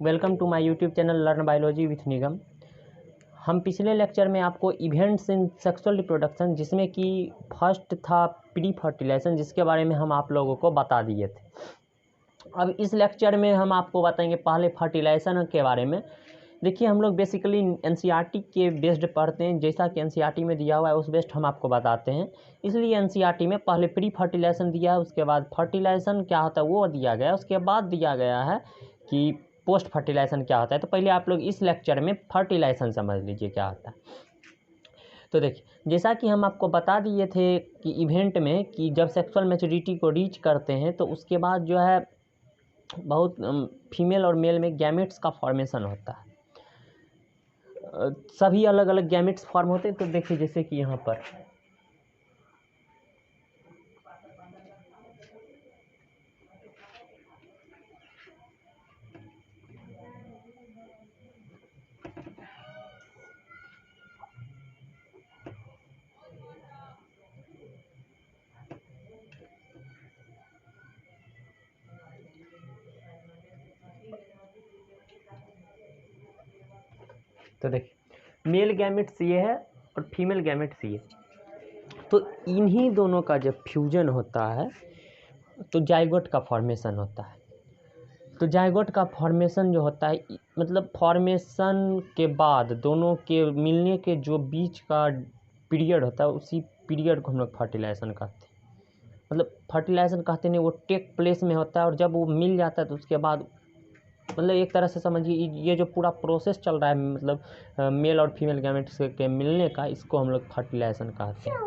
Welcome to my YouTube channel learn biology with Nigam. हम पिछले lecture में आपको इवेंट्स इन सेक्सुअल रिप्रोडक्शन, जिसमें कि फर्स्ट था प्री फर्टिलाइजेशन, जिसके बारे में हम आप लोगों को बता दिए थे। अब इस लेक्चर में हम आपको बताएंगे पहले फर्टिलाइजेशन के बारे में। देखिए, हम लोग बेसिकली एनसीईआरटी के बेस्ड पढ़ते हैं, जैसा कि एनसीईआरटी में दिया हुआ है उस बेस्ड हम आपको बताते हैं। इसलिए एनसीईआरटी में पहले प्री फर्टिलाइजेशन दिया है, उसके बाद फर्टिलाइजेशन क्या होता है वो दिया गया है, उसके बाद दिया गया है कि पोस्ट फर्टिलाइजेशन क्या होता है। तो पहले आप लोग इस लेक्चर में फर्टिलाइजेशन समझ लीजिए क्या होता है। तो देखिए, जैसा कि हम आपको बता दिए थे कि इवेंट में कि जब सेक्सुअल मैच्योरिटी को रीच करते हैं तो उसके बाद जो है बहुत फीमेल और मेल में गैमेट्स का फॉर्मेशन होता है। सभी अलग अलग गैमेट्स फॉर्म होते हैं। तो देखिए, जैसे कि यहाँ पर तो देखिए, मेल गैमेट्स ये है और फीमेल गैमेट्स ये। तो इन्हीं दोनों का जब फ्यूजन होता है तो जाइगोट का फॉर्मेशन होता है। तो जाइगोट का फॉर्मेशन जो होता है, मतलब फॉर्मेशन के बाद दोनों के मिलने के जो बीच का पीरियड होता है, उसी पीरियड को हम लोग फर्टिलाइजेशन कहते हैं। मतलब फर्टिलाइजेशन कहते नहीं, वो टेक प्लेस में होता है और जब वो मिल जाता है तो उसके बाद मतलब एक तरह से समझिए ये जो पूरा प्रोसेस चल रहा है, मतलब मेल और फीमेल गैमेट्स के मिलने का, इसको हम लोग फर्टिलाइजेशन कहते हैं।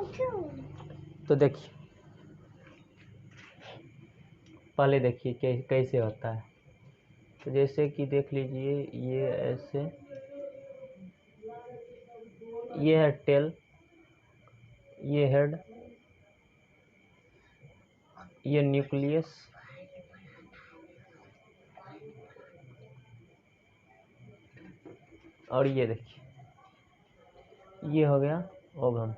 तो देखिए, पहले देखिए कैसे होता है। तो जैसे कि देख लीजिए, ये ऐसे, ये है टेल, ये हेड, ये न्यूक्लियस, और ये देखिए ये हो गया ओवम।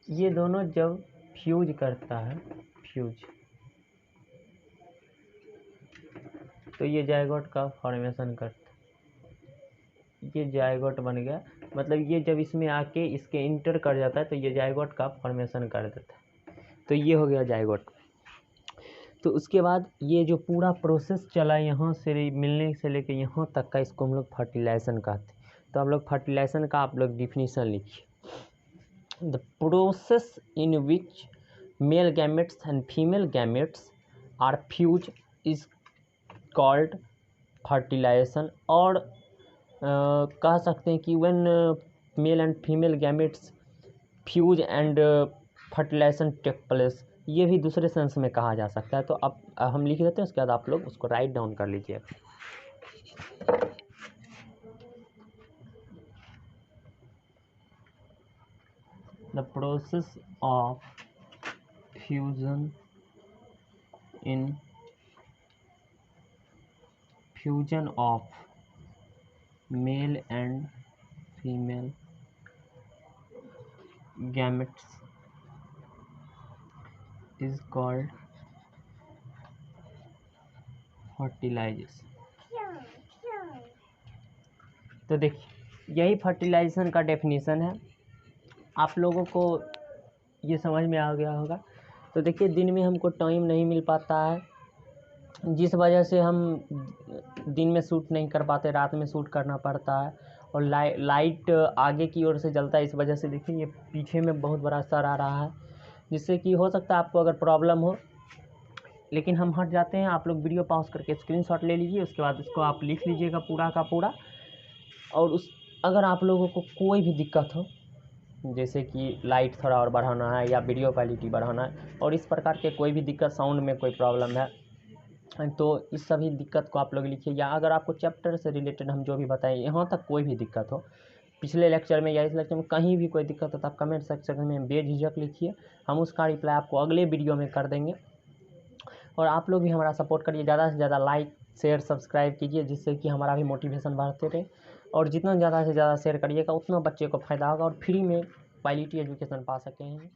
ये दोनों जब फ्यूज करता है, फ्यूज, तो ये जाइगोट का फॉर्मेशन करता है। ये जाइगोट बन गया, मतलब ये जब इसमें आके इसके इंटर कर जाता है तो ये जाइगोट का फॉर्मेशन कर देता है। तो ये हो गया जाइगोट। तो उसके बाद ये जो पूरा प्रोसेस चला यहाँ से मिलने से लेके यहाँ तक का, इसको हम लोग फर्टिलाइजेशन कहते हैं। तो आप लोग फर्टिलाइजेशन का आप लोग डिफिनीशन लिखिए। The process in which male gametes and female gametes are fuse is called fertilisation. और कह सकते हैं कि when male and female gametes fuse and fertilisation take place, ये भी दूसरे सेंस में कहा जा सकता है। तो अब हम लिख देते हैं, उसके बाद आप लोग उसको राइट डाउन कर लीजिए। The process of fusion in fusion of male and female gametes is called fertilization। तो देखिए, यही फर्टिलाइजेशन का डेफिनेशन है। आप लोगों को ये समझ में आ गया होगा। तो देखिए, दिन में हमको टाइम नहीं मिल पाता है, जिस वजह से हम दिन में शूट नहीं कर पाते, रात में शूट करना पड़ता है। और लाइट आगे की ओर से जलता है, इस वजह से देखिए ये पीछे में बहुत बड़ा सर आ रहा है, जिससे कि हो सकता है आपको अगर प्रॉब्लम हो। लेकिन हम हट जाते हैं, आप लोग वीडियो पॉज करके स्क्रीनशॉट ले लीजिए, उसके बाद इसको आप लिख लीजिएगा पूरा का पूरा। और अगर आप लोगों को कोई भी दिक्कत हो, जैसे कि लाइट थोड़ा और बढ़ाना है या वीडियो क्वालिटी बढ़ाना है, और इस प्रकार के कोई भी दिक्कत, साउंड में कोई प्रॉब्लम है, तो इस सभी दिक्कत को आप लोग लिखिए। या अगर आपको चैप्टर से रिलेटेड हम जो भी बताएं यहाँ तक कोई भी दिक्कत हो, पिछले लेक्चर में या इस लेक्चर में कहीं भी कोई दिक्कत हो, तो आप कमेंट सेक्शन में बेझिझक लिखिए, हम उसका रिप्लाई आपको अगले वीडियो में कर देंगे। और आप लोग भी हमारा सपोर्ट करिए, ज़्यादा से ज़्यादा लाइक शेयर सब्सक्राइब कीजिए, जिससे कि हमारा भी मोटिवेशन बढ़ते रहे। और जितना ज़्यादा से ज़्यादा शेयर करिएगा उतना बच्चे को फ़ायदा होगा और फ्री में क्वालिटी एजुकेशन पा सकेंगे।